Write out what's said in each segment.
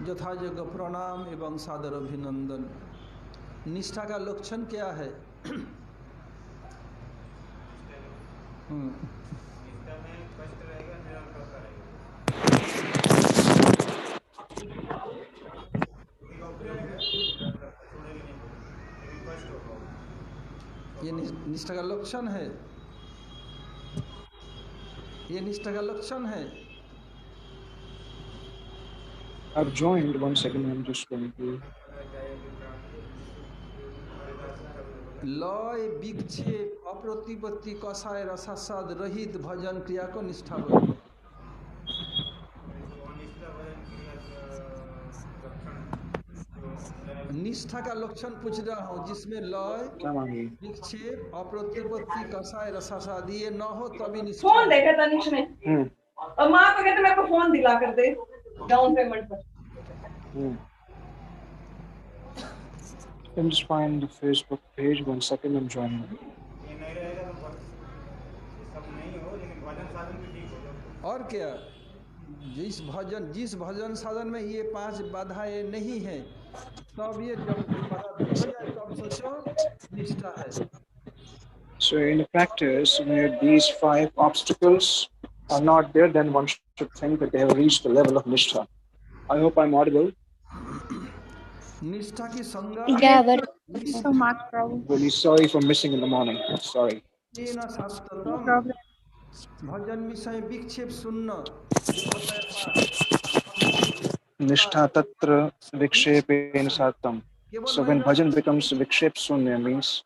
यथायोग्य प्रणाम एवं सादर अभिनंदन। निष्ठा का लक्षण क्या है? निष्ठा में कष्ट रहेगा, निरंतरता रहेगी। ये निष्ठा का लक्षण है। ये निष्ठा का लक्षण है। I've joined. 1 second, I'm just going to. लय विक्षेप अप्रतिपत्ति कषाय रसास्वाद रहित भजन क्रिया को निष्ठा बोलते हैं। निष्ठा का लक्षण पूछ रहा हूँ जिसमें लय विक्षेप अप्रतिपत्ति कषाय रसास्वाद ये न हो तभी निष्ठा। फोन देखा था निश ने और माँ को कहते मेरे को फोन दिला कर दे डाउन पेमेंट पर। Let me just find the Facebook page. 1 second, I'm joining. ये नहीं रहेगा तो सब नहीं हो, लेकिन भजन साधन भी ठीक हो। और क्या, जिस भजन साधन में ये 5 बाधाएं नहीं है तब ये जब बाधा दूर हो जाए तब सोचो निष्ठा है। So in the practice, where these 5 obstacles are not there, then one should think that they have reached the level of nishtha. I hope I'm audible. निष्ठा की संज्ञा। Yeah, very so much problem. Really sorry for missing in the morning. Sorry. No problem. भजन विषय विक्षेप सुनना। Nishtha tatra vikshepena satam. So when bhajan becomes vikshep sunya, means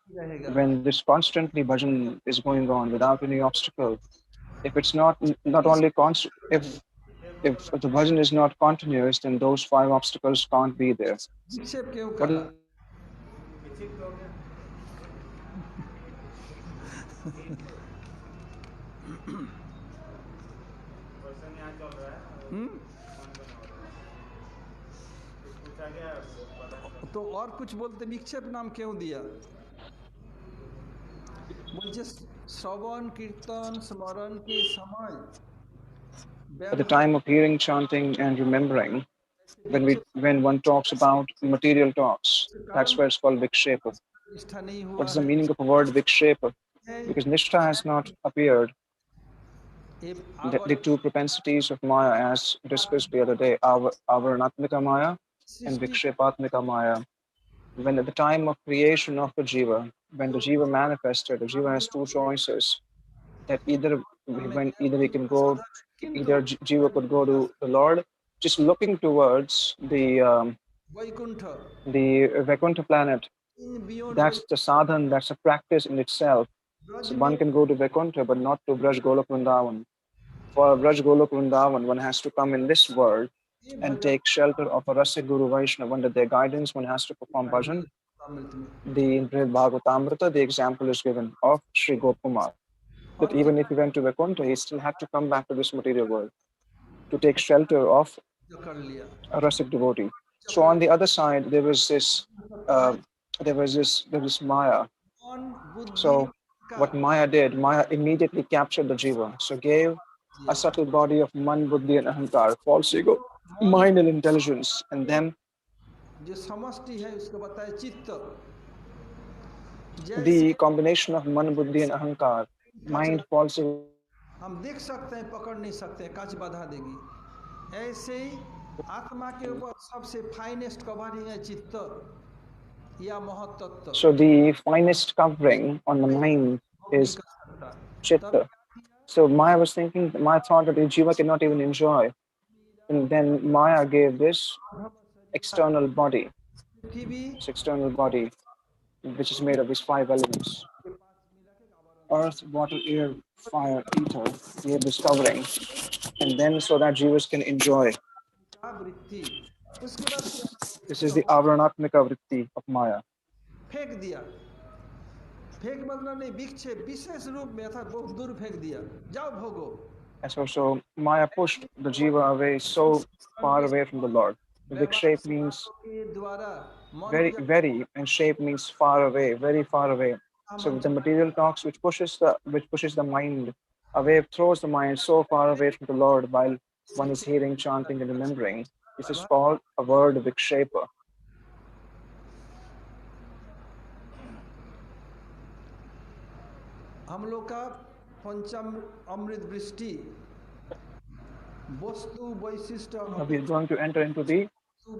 when this constantly bhajan is going on without any obstacle, if it's not only constant, if the bhajan is not continuous, then those 5 obstacles can't be there. तो और कुछ बोलते विक्षेप नाम क्यों दिया? मुझे श्रवण कीर्तन स्मरण के समय at the time of hearing, chanting, and remembering, when one talks about material talks, that's why it's called vikshepa. What's the meaning of the word vikshepa? Because nishtha has not appeared. The 2 propensities of Maya, as discussed the other day, avaranatmika Maya and vikshepatmika Maya. When at the time of creation of the jiva, when the jiva manifested, the jiva has 2 choices. That either he can go, either jiva could go to the Lord, just looking towards the Vaikuntha planet. That's the sadhan, that's a practice in itself. So one can go to Vaikuntha, but not to Braj Golok Vrindavan. For Braj Golok Vrindavan, one has to come in this world and take shelter of a Rasik Guru Vaishnava. Under their guidance, one has to perform bhajan. In Bhagavatamrita, the example is given of Sri Gopkumar. That even if he went to Vaikuntha, he still had to come back to this material world to take shelter of a Rasik devotee. So on the other side, there was this Maya. So what Maya did, Maya immediately captured the jiva. So gave a subtle body of man, buddhi, and ahankar, false ego, mind, and intelligence, and then the combination of man, buddhi, and ahankar, mind, false ego. हम देख सकते हैं, पकड़ नहीं सकते, कांच बाधा देगी। ऐसे ही आत्मा के ऊपर सबसे फाइनेस्ट कवरिंग है चित्त या महत्त्व। So the finest covering on the mind is chitta. So Maya was thinking, Maya thought that the jiva cannot even enjoy, and then Maya gave this external body, which is made of these 5 elements: earth, water, air, fire, ether. Gave this covering, and then so that jivas can enjoy. This is the avaranatmika vritti of Maya. फेंक दिया, फेंक मतलब नहीं, विक्षेप विशेष रूप में था, बहुत दूर फेंक दिया, जाओ भोगो। So Maya pushed the jiva away, so far away from the Lord. Vikshepa means very, very, and shape means far away, very far away. So with the material talks, which pushes the mind away, throws the mind so far away from the Lord while one is hearing, chanting, and remembering. This is called a word vikshepa. हम लोग का पंचम अमृत वृष्टि वस्तु वैशिष्ट Now we are going to enter into the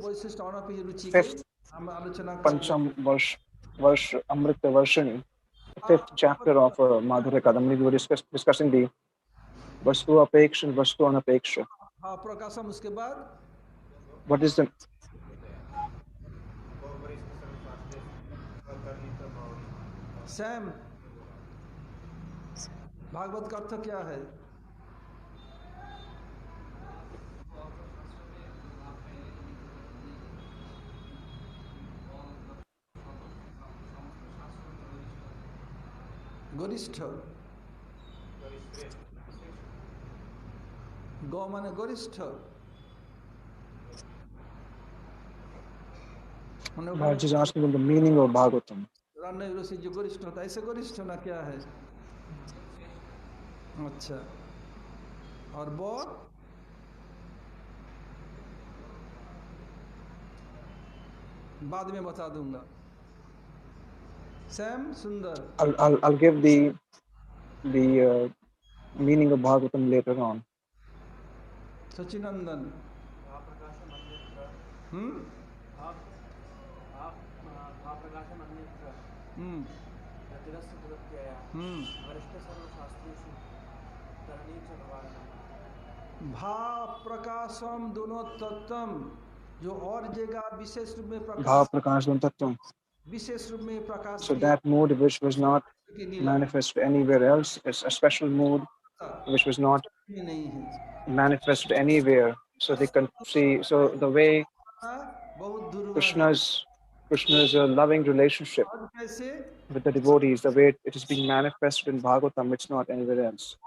वैशिष्ट अनपि रुचि fifth हम आलोचना Pancham Varsh Amrita Varshani, the fifth chapter of Madhurya Kadambini. We were discussing the Vastu Apeksha and Vastu Anapeksha. हाँ प्रकाशम उसके बाद What is the सैम भागवत का अर्थ क्या है गरिष्ठ गौ माने गरिष्ठ Maharaj is asking them the meaning of Bhagavatam. रण से जो गरिष्ठ होता है ऐसे गरिष्ठ होना क्या है अच्छा और बोर बाद में बता दूंगा सैम सुंदर I'll give the meaning of Bhagavatam later on. Sachinandan भाव प्रकाशम दोनों तत्वम जो और जगह विशेष रूप में Bhav Prakasham Tattvam. विशेष रूप में प्रकाश So that mood which was not manifested anywhere else is a special mood which was not नहीं है manifested anywhere. So they can see. So the way बहुत दूर Krishna's loving relationship with the devotees, the way it is being manifested in Bhagavatam, it's not anywhere else.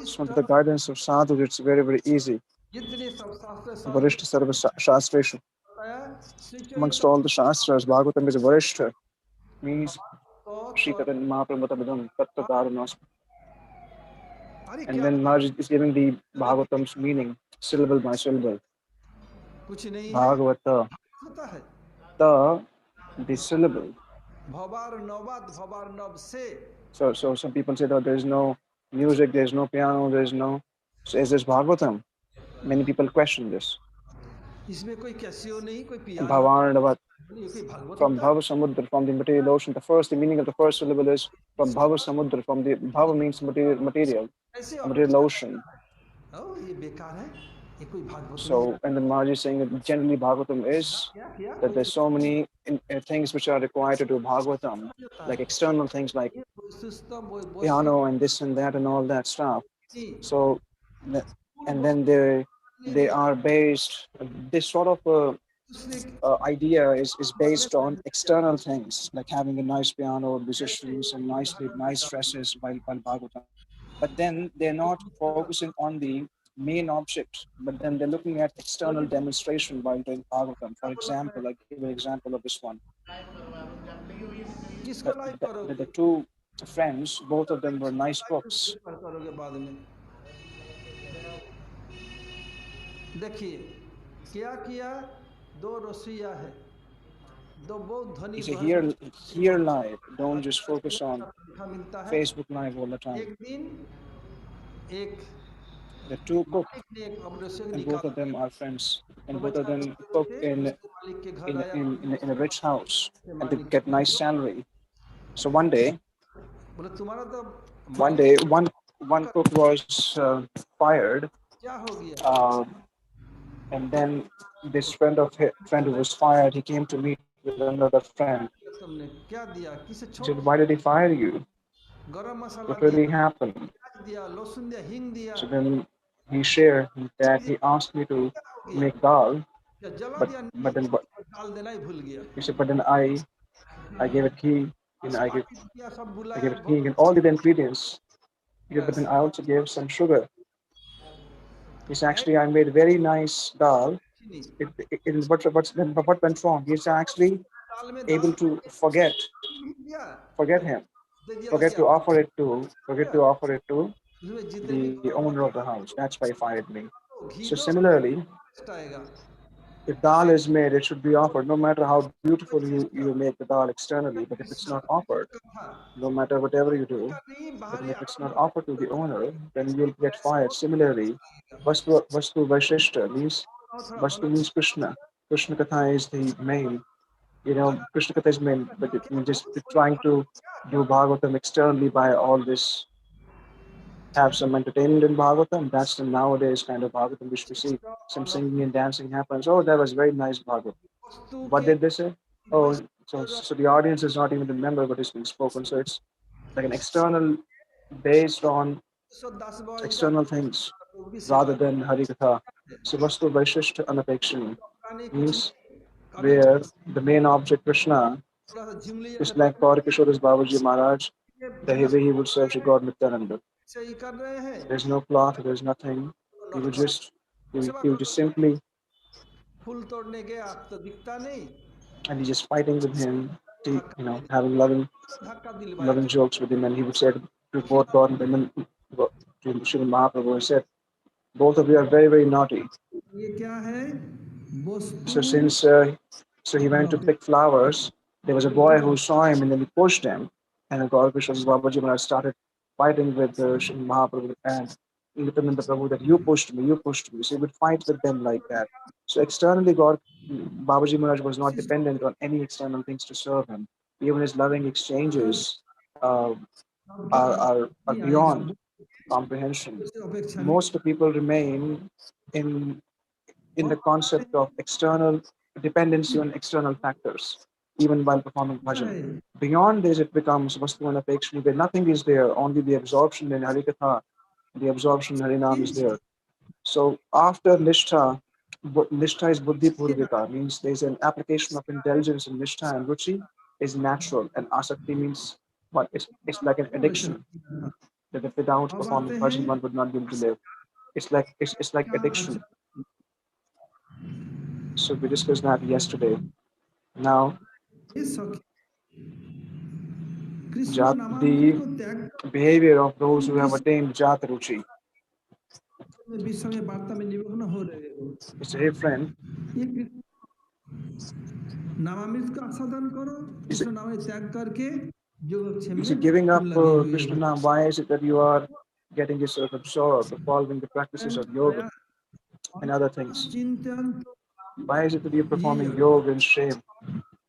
So under the guidance of sadhu, it's very, very easy. Varishta Sarva Shastreshu. Amongst all the Shastras, Bhagavatam is Varishta. Means Shikatan Mahaprabhatabhidam Tattva. And then Maharaj is giving the Bhagavatam's meaning, syllable by syllable. Bhagavata. The syllable. So some people say that there is no music, there is no piano, there is no. So is this Bhagavatam? Many people question this. Bhavarnavat. From Bhava Samudra, from the material ocean, the meaning of the first syllable is from Bhava Samudra, from the Bhava means material ocean. So, and then Maharaj is saying that generally Bhagavatam is that there's so many things which are required to do Bhagavatam, like external things like piano and this and that and all that stuff. So, and then they are based, this sort of idea is based on external things, like having a nice piano, musicians, and nice dresses while Bhagavatam. But then they're not focusing on the main object, but then they're looking at external demonstration while doing Bhagavatam. For example, I give an example of this one. The two friends, both of them were nice cooks. देखिए क्या किया दो रसोइया है दो बहुत धनी here live, don't just focus on Facebook Live all the time. एक दिन एक the two cook, and both of them are friends, and both of them cook in a rich house, and they get nice salary. So one day, one cook was fired, and then this friend who was fired, he came to meet with another friend. He said, "Why did he fire you? What really happened?" So then he shared that he asked me to make dal, but then he said, but then I gave it ghee, and I gave it ghee and all the ingredients. But then I also gave some sugar. It's actually, I made very nice dal. What went wrong? He's actually able to forget him, forget to offer it to the owner of the house. That's why he fired me. So similarly, if dal is made, it should be offered, no matter how beautiful you make the dal externally. But if it's not offered, no matter whatever you do, but if it's not offered to the owner, then you'll get fired. Similarly, Vastu Vaishishta means Vastu means Krishna. Krishna Katha is the main. Krishna Katha is main, but just trying to do Bhagavatam externally by all this, have some entertainment in Bhagavatam. That's the nowadays kind of Bhagavatam which we see. Some singing and dancing happens. Oh, that was very nice Bhagavatam. What did they say? Oh, so the audience does not even remember what is being spoken. So it's like an external, based on external things rather than Harikatha. So Vastu Vaishishta Anapekshani means where the main object Krishna is like Kaur Kishore's Babaji Maharaj, the way he would serve Shri God Nityananda. There's no cloth, there's nothing. He would just simply, and he's just fighting with him, having loving jokes with him, and he would say to both God and women, to Shri Mahaprabhu, he said, both of you are very, very naughty. So since he went to pick flowers, there was a boy who saw him and then he pushed him, and Gaur Krishna's Babaji Maharaj started fighting with Shri Mahaprabhu and Nityananda Prabhu that you pushed me. So he would fight with them like that. So externally, Babaji Maharaj was not dependent on any external things to serve him. Even his loving exchanges are beyond comprehension. Most people remain in the concept of external dependency on external factors, even while performing bhajan. Beyond this, it becomes vastu anapekshani, where nothing is there, only the absorption in Harikatha, the absorption in Harinam is there. So after Nishtha is buddhi purvika, means there's an application of intelligence in Nishtha, and Ruchi is natural, and Asakti means what? It's like an addiction, that if without performing bhajan, one would not be able to live. It's like addiction. So we discussed that yesterday. Now, the behavior of those who have attained Jat Ruchi. Hey friend, is it giving up Krishna Nam? Why is it that you are getting yourself absorbed, following the practices of yoga and other things? Why is it that you're performing yoga and shame?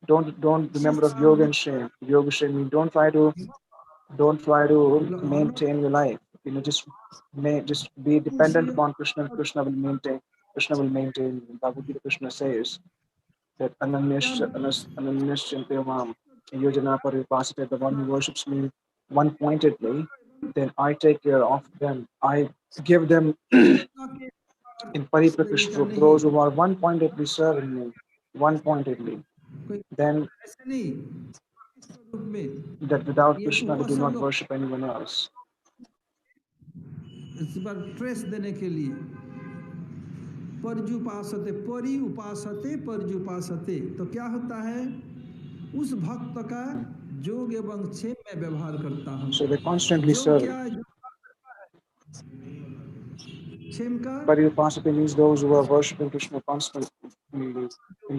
Don't remember of yoga and shame. Yoga shame means don't try to maintain your life. Just be dependent upon Krishna. Krishna will maintain. Bhagavad Gita, Krishna says that ananyas cintayam, janah paryupasate, the one who worships me one pointedly, then I take care of them. I give them in pariprakrishta, those who are one pointedly serving me, then that without Krishna they do not worship anyone else. इस पर trace देने के लिए पर्युपासते पर्युपासते तो क्या होता है, उस भक्त का योग एवं क्षेम में व्यवहार करता हूं. So they constantly serve. Paryupasate means those who are worshipping Krishna constantly. In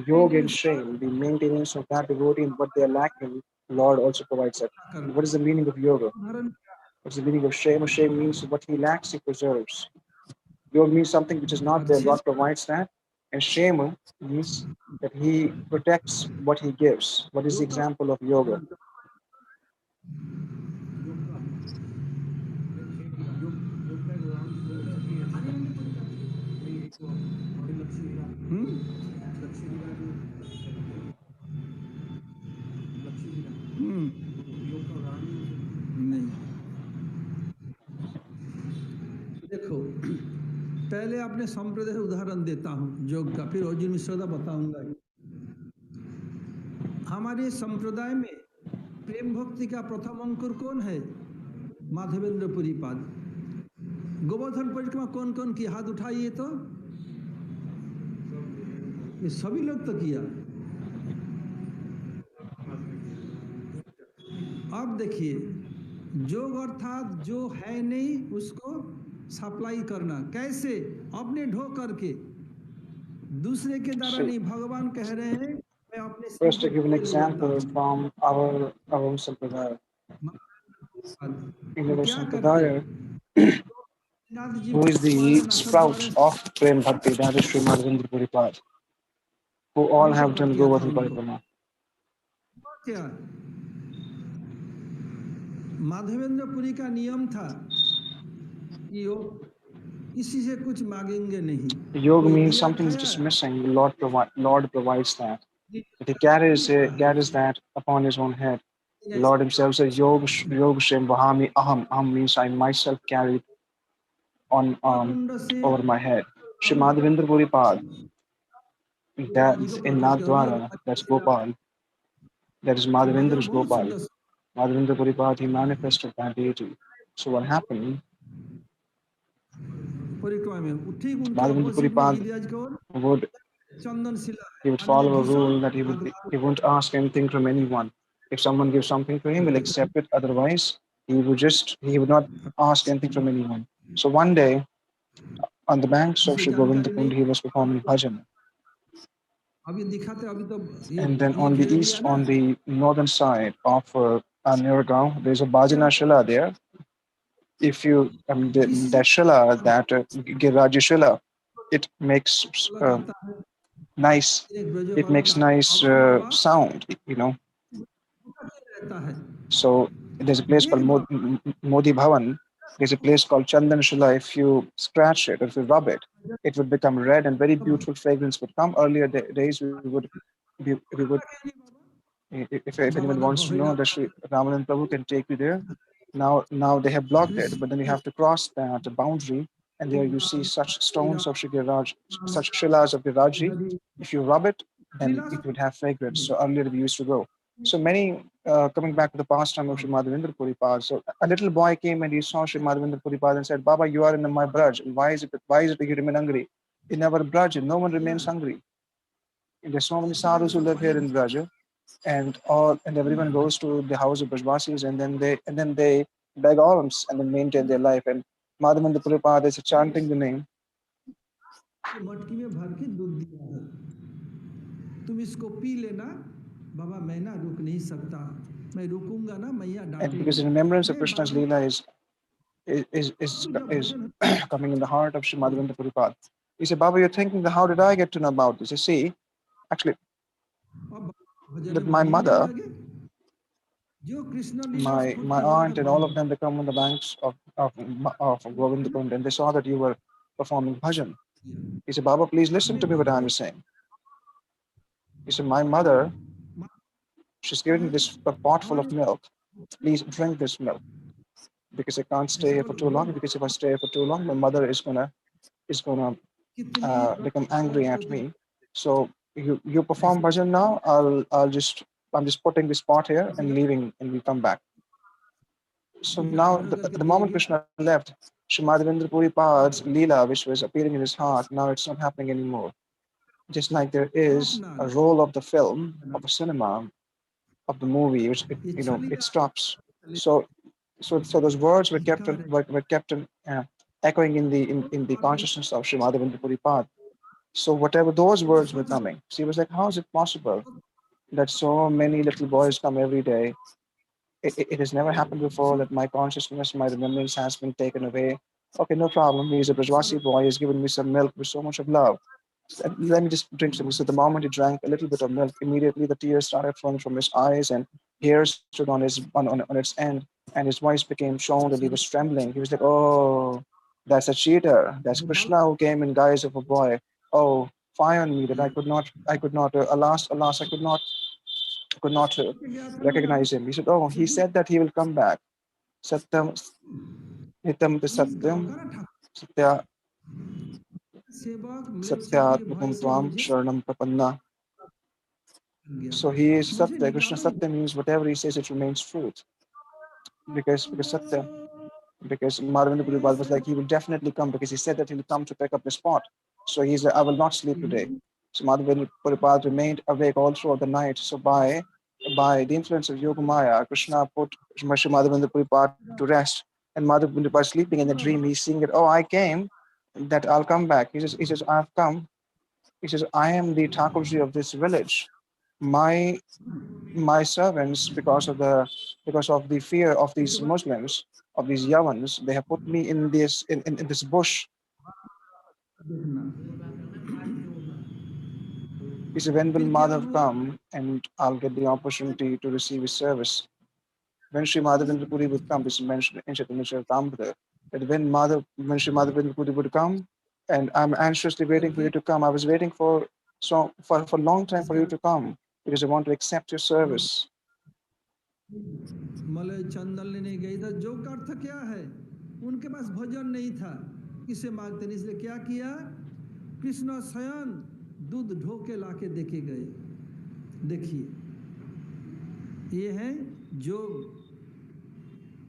yoga and shame, the maintenance of that devotee and what they are lacking, Lord also provides that. What is the meaning of yoga? What's the meaning of shame? Shame means what he lacks, he preserves. Yoga means something which is not there, Lord provides that. And shame means that he protects what he gives. What is the example of yoga? देखो, पहले आपने संप्रदाय उदाहरण देता हूं योग का, फिर अर्जुन मिश्रा बताऊंगा. हमारे संप्रदाय में प्रेम भक्ति का प्रथम अंकुर कौन है? माधवेंद्र पुरी पाद. गोवर्धन परिक्रमा कौन कौन की? हाथ उठाइए तो. ये सभी लोग तो किया. अब देखिए, योग अर्थात जो है नहीं उसको सप्लाई करना. कैसे? अपने ढो करके. दूसरे के द्वारा See, नहीं, भगवान कह रहे हैं मैं अपने शिव first को to give an खोए ले जाता example हूँ। from our own Sampradaya. In वो our क्या करते Sampradaya, Nath ji who is हमारे the Nath sprout of Prem Bhakti, that is Srimad Madhurya Kadambini, who all have done किया था Govardhan उनको Parikrama. क्या माधवेंद्रपुरी का नियम था कि वो किसी से कुछ मांगेंगे नहीं, Yoga कोई means दिया something is खाया just missing. Lord provides that. But he मिलता है carries that upon his own head. The Lord himself says, yoga-ksemam vahamy aham. Aham means I myself carry on कुंड से over my head. Srimad Madhurya Pad, जी को that's in प्रकट कर दिया, Nathdwara, that's Gopal. That is Mahadev Madhavendra's बहुत Gopal. सुंदर Madhavendra Puripad, he manifested that deity. So what happened? परिक्रमा में ठीक उनके Madhavendra अपोजिट में Puripad Giriraj Kaur would Chandan Shila he है, would माननीय follow a भीषण rule that he wouldn't ask anything from anyone. If someone gives something to him, he'll accept it. Otherwise, he would not ask anything from anyone. So one day, on the banks of जिसे Sri जानकारी नहीं Govindakund, he was performing bhajan. अभी दिखाते अभी तो And then ये on the घेर लिया east, ना on the northern side of Nirgaon, there's a bhajana shila there. If you, that shila, that Giraj shila, it makes लगाता है nice, एक ब्रज it बालक makes nice Avadhuta Baba sound, you know. रहता है So there's a place called एक बार Modi Bhavan. There's a place called Chandan Shila. If you scratch it, or if you rub it, it would become red and very beautiful fragrance would come. Earlier days, we would if anyone Baba wants to know, that Sri Ramanand Prabhu can take you there. Now they have blocked it, but then you have to cross that boundary, and there you see such stones of Shri Giraj, such shilas of Giraji. If you rub it, then it would have fragrance. So earlier we used to go. So many, coming back to the pastime of Sri Madhavendra Puripad. So a little boy came and he saw Sri Madhavendra Puripad and said, Baba, you are in my braj. Why is it that you remain hungry? In our braj, no one remains hungry. There's so many sadhus who live here in Braj, and everyone goes to the house of Brajvasis, and then they beg alms and then maintain their life. And Madhavendra Puripad is chanting the name. मटकी में भर के दूध दिया है, तुम इसको P लेना बाबा, मैं ना रुक नहीं सकता, मैं रुकूंगा ना मैया And because the डांटेगी। remembrance of मैं Krishna's Baba Leela is coming in the heart of Sri Madhavendra Puripad. He said, Baba, you're thinking, how did I get to know about this? You see, actually, bhajan that में my मन ही नहीं mother, लगे, जो कृष्ण लीला my स्फूर्ति हो aunt, जाए and all of them, they come on the banks of Govindakund, and they saw that you were performing bhajan. He said, Baba, please listen to me what I'm saying. He said, my mother, she's giving me this pot full of milk. Please drink this milk because I can't stay here for too long. Because if I stay here for too long, my mother is gonna कितने become angry at me. So you perform bhajan now. I'm just putting this pot here and leaving, and we'll come back. So now the moment Krishna left, Sri Madhavendra Puri Pad's Leela, which was appearing in his heart, now it's not happening anymore. Just like there is a role of the film, of a cinema, of the movie, which it stops. So those words were kept echoing in the consciousness of Sri Madhavendra Puri Pad. So whatever those words were coming, she was like, how is it possible that so many little boys come every day? It has never happened before that my consciousness, my remembrance has been taken away. Okay, no problem. He's a Brajwasi boy. He's given me some milk with so much of love. Let me just drink some. So the moment he drank a little bit of milk, immediately the tears started flowing from his eyes, and hair stood on its end, and his voice became choked, and he was trembling. He was like, "Oh, that's a cheater. That's Krishna who came in guise of a boy. Oh, fie on me that I could not. Alas, I could not recognize him." He said, "Oh, he said that he will come back. Satyam, nitam satyam, satya satyatmakam tvam sharanam prapanna." So he is Satya. Krishna Satya means whatever he says, it remains truth. Because Satya, because Madhavendra Puripad was like, he will definitely come because he said that he will come to pick up his pot. So he's like, I will not sleep today. So Madhavendra Puripad remained awake all throughout the night. So by the influence of Yoga Maya, Krishna put Sri Madhavendra Puripad to rest. And Madhavendra Puripad sleeping in the dream, he's seeing that, oh, I came, that I'll come back. He says, I've come. He says, I am the Thakurji of this village. My servants, because of the fear of these Muslims, of these Yavans, they have put me in this bush. He said, when will Madhav come and I'll get the opportunity to receive his service? When Sri Madhavendra Puri would come, this is mentioned in Chaitanya Charitamrita, that when Sri Madhavendra Puri would come, and I'm anxiously waiting for you to come. I was waiting for a long time for you to come because I want to accept your service. मलय चंदन लेने गई था, जो का अर्थ क्या है, उनके पास भोजन नहीं था, किसे मांगते नहीं, इसलिए क्या किया, कृष्ण स्वयं दूध ढोके लाके देके गए। देखिए ये है जोग,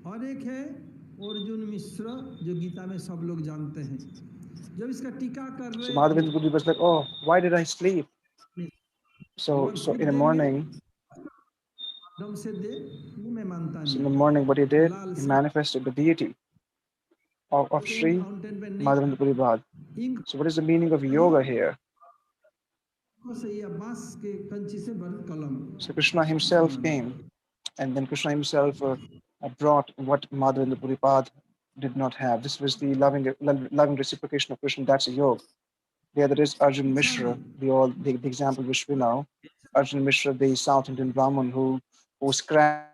और एक है अर्जुन मिश्र, जो गीता में सब लोग जानते हैं। जब इसका टीका कर रहे So Madhavendra Puri was like, oh, why did I sleep? So in the morning, what he did, he manifested the deity of Sri Madhavendra Puri Bhad. So what is the meaning of yoga here? So Krishna himself came, and then Krishna himself brought what Madhavendra Puri Bhad did not have. This was the loving reciprocation of Krishna. That's a yoga. The other is Arjun Mishra, the example which we know. Arjun Mishra, the South Indian Brahmin who scratched.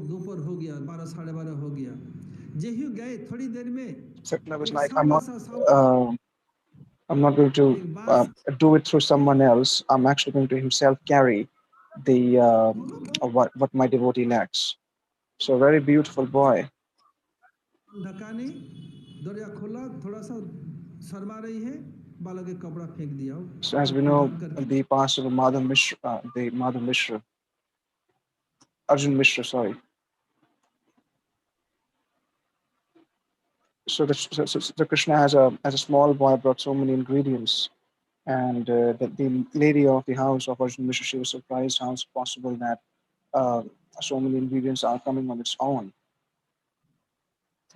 दोपहर हो गया, 12 साढ़े 12 हो गया, जेही गए थोड़ी देर में Certainly was like, I'm not going to do it through someone else. I'm actually going to himself carry the what my devotee lacks. So very beautiful boy. ढकाने दरवाजा खोला, थोड़ा सा शर्मा रही है, बालों के कपड़ा फेंक दिया। So as we know, the pastor of Madhav Mishra, Arjun Mishra, sorry. So the Krishna as a small boy brought so many ingredients, and the lady of the house of Arjun Mishra, she was surprised how it's possible that so many ingredients are coming on its own.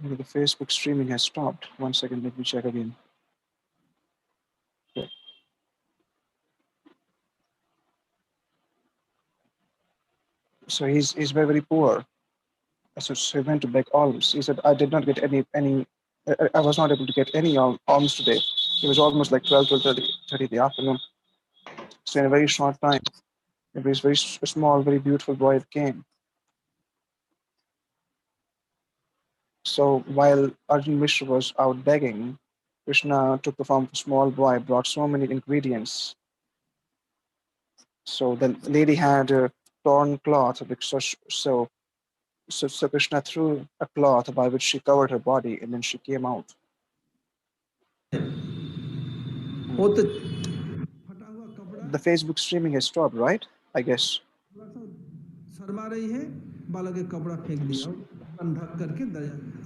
The Facebook streaming has stopped. 1 second, let me check again. Okay. So he's very, very poor. So he went to beg alms. He said, I did not get any. I was not able to get any alms today. It was almost like 12:30 in the afternoon. So in a very short time, a very small, very beautiful boy came. So while Arjun Mishra was out begging, Krishna took the form of a small boy, brought so many ingredients. So the lady had a torn cloth, so Krishna threw a cloth by which she covered her body, and then she came out. The Facebook streaming has stopped, right? I guess. Sharma रही है, बालों के कपड़ा फेंक दिया, ढक करके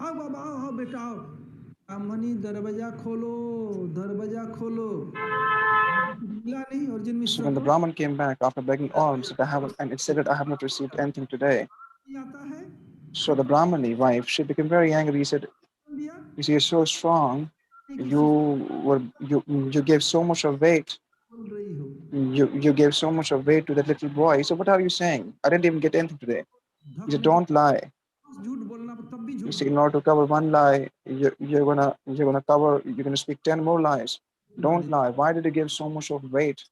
आओ बाबा, आओ बेटा, आओ, ब्राह्मणी दरवाजा खोलो, दरवाजा खोलो। So when the Brahman came back after begging alms, and it said that I have not received anything today. So the Brahmani wife, she became very angry. He said, "You see, you're so strong. You gave so much of weight. You gave so much of weight to that little boy." He said, "What are you saying? I didn't even get anything today." He said, "Don't lie. You see, in order to cover one lie, you're gonna speak 10 more lies. Don't lie. Why did you give so much of weight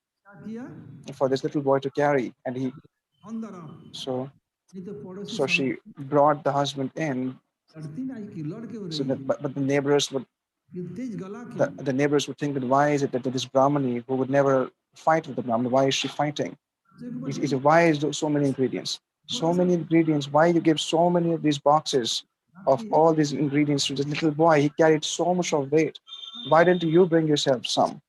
for this little boy to carry?" And so she brought the husband in. So but the neighbors would think that why is it that this Brahmani who would never fight with the Brahman, why is she fighting? He said, why is there so many ingredients? So many ingredients. Why you give so many of these boxes of all these ingredients to this little boy? He carried so much of weight. Why didn't you bring yourself some?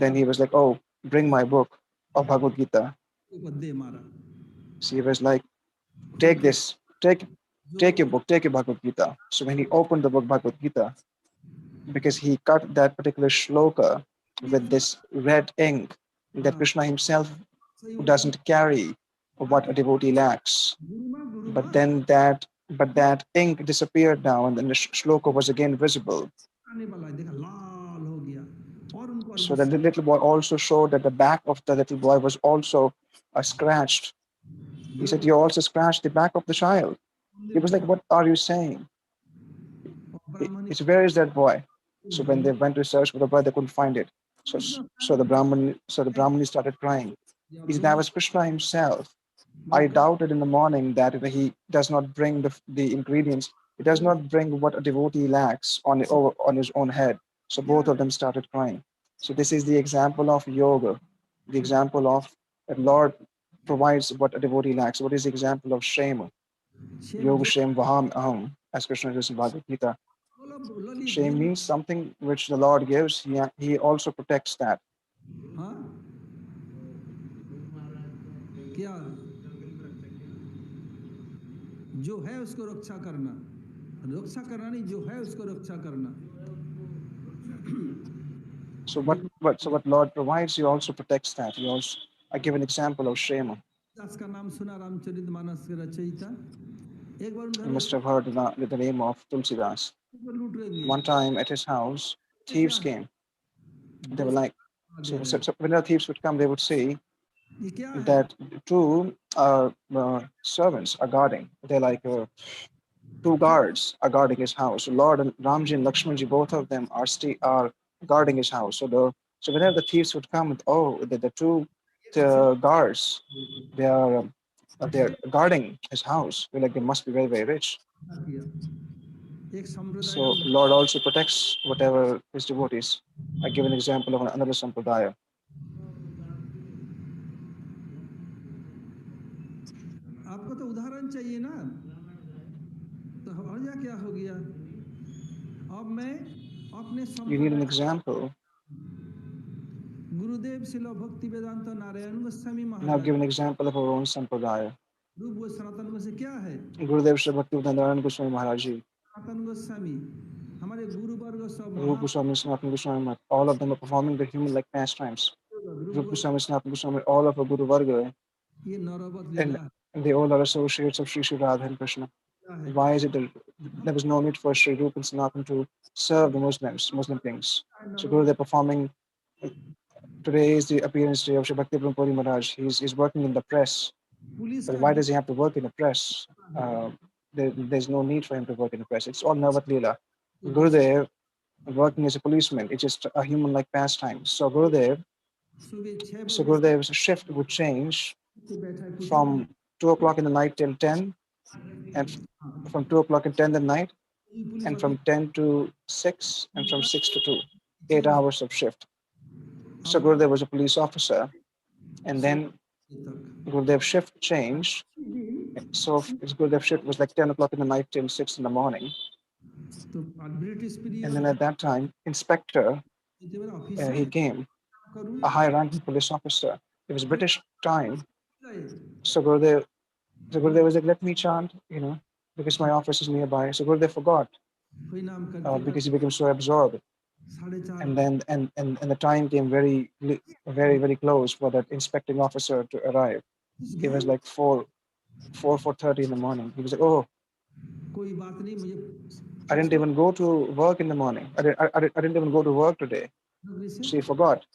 Then he was like, oh, bring my book of Bhagavad Gita. So he was like, take this, take your book, take your Bhagavad Gita. So when he opened the book Bhagavad Gita, because he cut that particular shloka with this red ink that Krishna himself doesn't carry what a devotee lacks. But that ink disappeared now, and then the shloka was again visible. आने वाला है, देखा लाल हो गया और उनको So that the little boy also showed that the back of the little boy was also scratched. He said, "You also scratched the back of the child." He was like, "What are you saying? It's where is that boy?" So when they went to search for the boy, they couldn't find it. So the Brahmani started crying. He said, "That was Krishna himself. I doubted in the morning that he does not bring the ingredients. He does not bring what a devotee lacks on his own head." So both of them started crying. So this is the example of yoga, the example of that Lord provides what a devotee lacks. What is the example of shame? Yoga shame vahamy aham, as Krishna says in Bhagavad Gita. Shame means something which the Lord gives. He also protects that. हाँ क्या जो है उसको रक्षा करना नहीं, जो है उसको रक्षा करना. So what Lord provides, He also protects that. I give an example of Shema. दास का नाम सुना, रामचरितमानस के रचयिता. एक बार You must have heard the name of Tulsidas. लूट रहे One time at his house, thieves came. They were like, so when the thieves would come, they would say that two servants are guarding. They're like two guards are guarding his house. So Lord and Ramji and Lakshmanji, both of them are guarding his house. So whenever the thieves would come, the two guards, they're guarding his house. We're like, they must be very, very rich. So Lord also protects whatever his devotees. I give an example of another sampradaya. आपको तो उदाहरण चाहिए ना, तो हमारा क्या हो गया. अब मैं अपने You need an example. गुरुदेव श्रील भक्ति वेदांत Narayan Goswami Now Maharaj. give an example of our own sampradaya. रूप वो सनातन में से क्या है? Gurudev Sri Bhaktivedanta Goswami Maharaj Ji, Sanatan Goswami, हमारे गुरु वर्ग सब Rupa Goswami, Sanatana Goswami, all of them are performing the human-like pastimes. Rupa Goswami, Sanatana Goswami, all of our Guru Varga, ये नौरवत and Leela they all are associates of Sri Sri Radha and Krishna. है. Why is it that there was no need for Sri Rupa and Sanatana to serve the Muslim things? So Guru, they're performing. Today is the appearance day of Sri Bhakti BV Maharaj. He's working in the press. Police But का why does he have to work in the press? There's no need for him to work in the press. It's all Navat Leela. Gurudev working as a policeman, it's just a human-like pastime. So सुबह 6 बजे Gurudev's shift would change से बैठा है कुछ from 2 o'clock in the night till 10, and from 2 o'clock in 10 at night, police and from 10 to 6, and from 6 to 2, 8 hours of shift. So Gurudev was a police officer, and then Gurudev's shift changed. So his Gurudev shift was like 10 o'clock in the night till 6 in the morning. तो British And then at that time, inspector, he came, a high-ranking police officer. It was British time. So Gurudev was like, let me chant, because my office is nearby. So Gurudev forgot because he became so absorbed. And then and the time came very, very, very close for that inspecting officer to arrive. It was like 4:30 in the morning. He was like, oh, कोई बात नहीं, मुझे I didn't even go to work in the morning. I didn't even go to work today. So he forgot.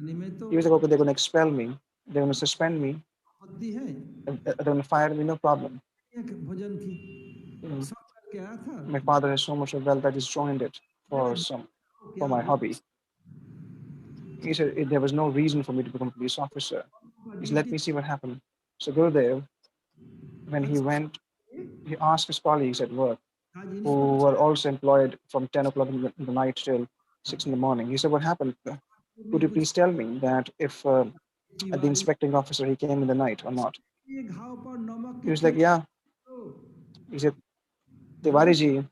He was like, okay, they're going to expel me. They're going to suspend me. They're going to fire me, no problem. भजन की सब करके आया था. My father has so much of wealth that he's joined it for my hobby. He said there was no reason for me to become a police officer. He said, let me see what happened. So Gurudev, when he went, he asked his colleagues at work, who were also employed from 10 o'clock in the night till 6 in the morning. He said, what happened? Could you please tell me that if the inspecting officer, he came in the night or not? He was like, yeah. He said, Tiwari ji,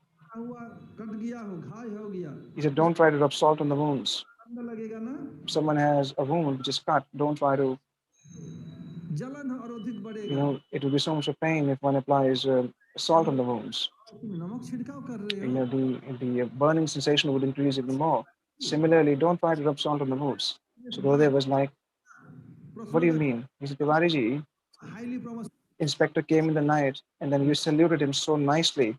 he said, don't try to rub salt on the wounds. If someone has a wound which is cut, don't try to, it will be so much of pain if one applies salt on the wounds. The burning sensation would increase even more. Similarly, don't try to rub salt on the wounds. So Gurudev was like, what do you mean? He said, Tiwari ji, inspector came in the night and then you saluted him so nicely.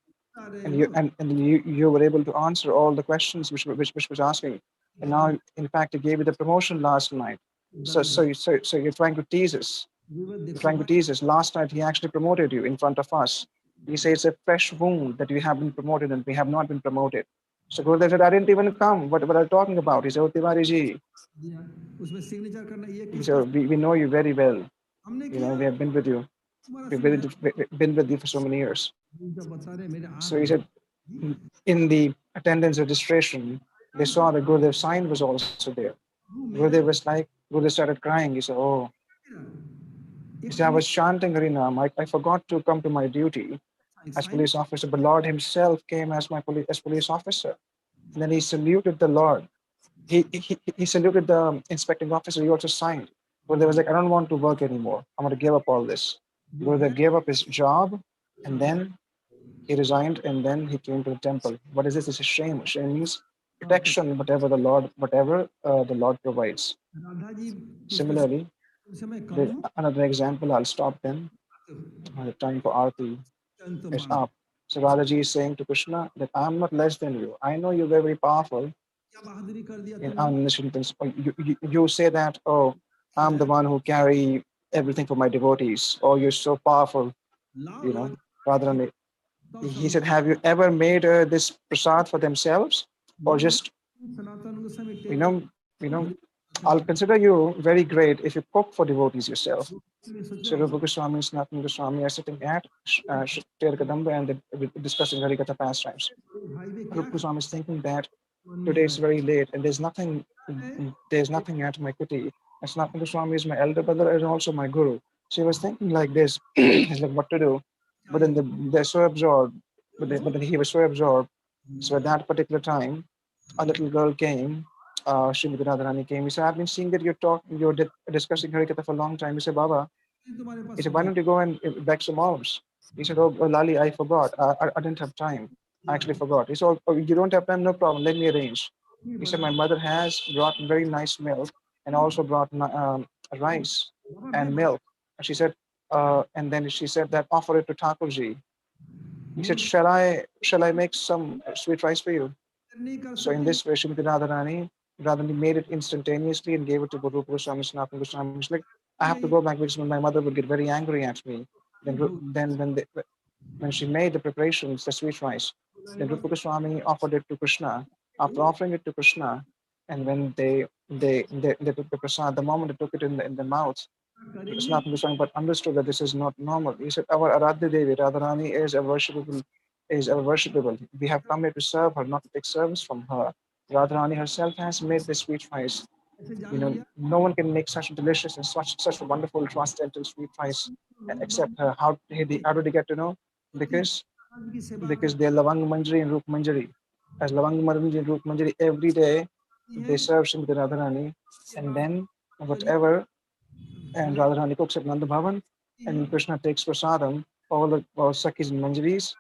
you were able to answer all the questions which was asking. And now, in fact, he gave you the promotion last night. So you're trying to tease us. You're trying to tease us. Last night, he actually promoted you in front of us. He says it's a fresh wound that you have been promoted and we have not been promoted. So Gurudev said, I didn't even come. What are you talking about? He said, oh, Tiwari ji. He said, we know you very well. We have been with you. We've been with you for so many years. So he said, in the attendance registration, they saw the Gurudev's sign was also there. Gurudev was like, Gurudev started crying. He said, oh. He said, I was chanting Harinam. I forgot to come to my duty as police officer, but Lord himself came as police officer. And then he saluted the Lord. He saluted the inspecting officer. He also signed. Gurudev was like, I don't want to work anymore. I'm going to give up all this. Gurudev gave up his job, and then he resigned, and then he came to the temple. What is this? It's a shame. Shame means protection, whatever the Lord provides. Similarly, another example, I'll stop then. The time for Aarti is up. So Radhaji is saying to Krishna that I'm not less than you. I know you're very powerful. You say that, oh, I'm the one who carry everything for my devotees. Oh, you're so powerful. Radharani. He said, have you ever made this prasad for themselves? Or just, I'll consider you very great if you cook for devotees yourself. So Rupa Goswami and Sanatana Goswami are sitting at Sripad Kadambini and they're discussing Harikatha pastimes. Rupa Goswami is thinking that today is very late and there's nothing at my kuti. And Sanatana Goswami is my elder brother and also my guru. So he was thinking like this, he's like, what to do? But then they're so absorbed, but then he was so absorbed. So at that particular time, a little girl came, Srimati Radharani came. He said, I've been seeing that you're discussing Harikatha for a long time. He said, Baba, he said, why don't you go and beg some alms? He said, oh, Lali, I forgot. I didn't have time. I actually forgot. He said, oh, you don't have time? No problem. Let me arrange. He said, my mother has brought very nice milk and also brought rice and milk. And she said, and then she said that offer it to Thakurji. He said, shall I make some sweet rice for you? So in this way, Srimati Radharani made it instantaneously and gave it to Rupa Goswami, Sanatana Goswami. She's like, I have to go back because my mother would get very angry at me. Then when she made the preparations, the sweet rice, then Rupa Goswami offered it to Krishna. After offering it to Krishna, and when they took the prasad, the moment they took it in the mouth, Sanatana Goswami but understood that this is not normal. He said, our Aradhya Devi, Radharani, is a worshipable. We have come here to serve her, not to take service from her. Radharani herself has made this sweet rice. No one can make such delicious and such a wonderful transcendental sweet rice except her. How did they get to know? Because they're Lavang Manjari and Roop Manjari. As Lavang Manjari and Roop Manjari, every day they serve Srimati Radharani, and then whatever, and Radharani cooks at Nanda Bhavan, and Krishna takes prasadam, all the Sakis and Manjaris,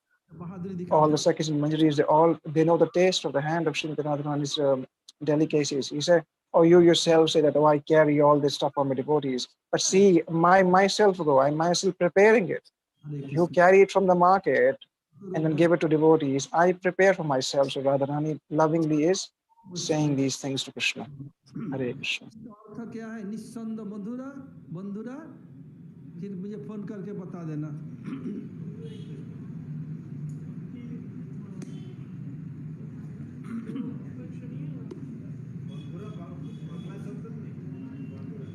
they know the taste of the hand of Srimati Radharani's delicacies. He said, oh, you yourself say that, oh, I carry all this stuff for my devotees. But see, I'm myself preparing it. You carry it from the market and then give it to devotees. I prepare for myself. So Radharani lovingly is saying these things to Krishna. Hare Krishna. फिर मुझे phone करके बता देना।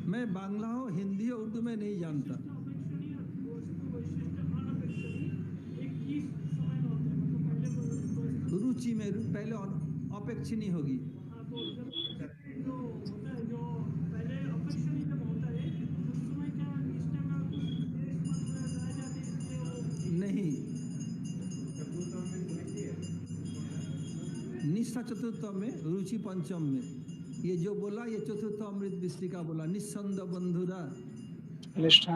मैं बांग्ला हूँ, हिंदी और उर्दू में नहीं जानता। रुचि में पहले अपेक्षिनी होगी। नहीं, निष्ठा चतुर्थ में, रुचि पंचम में। ये जो बोला ये चतुर्थ अमृत विष्टिका बोला, निस्संद बंधुरा। Nishtha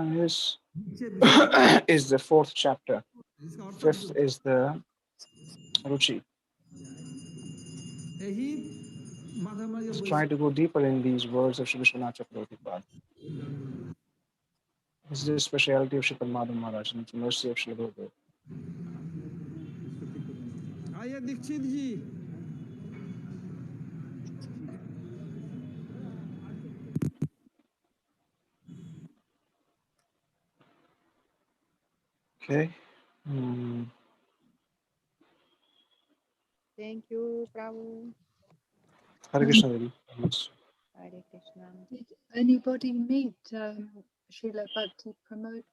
is the fourth chapter. Fifth is the Ruchi. Let's try to go deeper in these words of Shri Vishwanath Chakravarti. This is the speciality of Sripad Madhava Maharaj and the mercy of Shri Gurudev. आइए दीक्षित जी। Okay. Thank you, Prabhu. Hare Krishna, Devi. Yes. Hare Krishna. Did anybody meet Srila Bhakti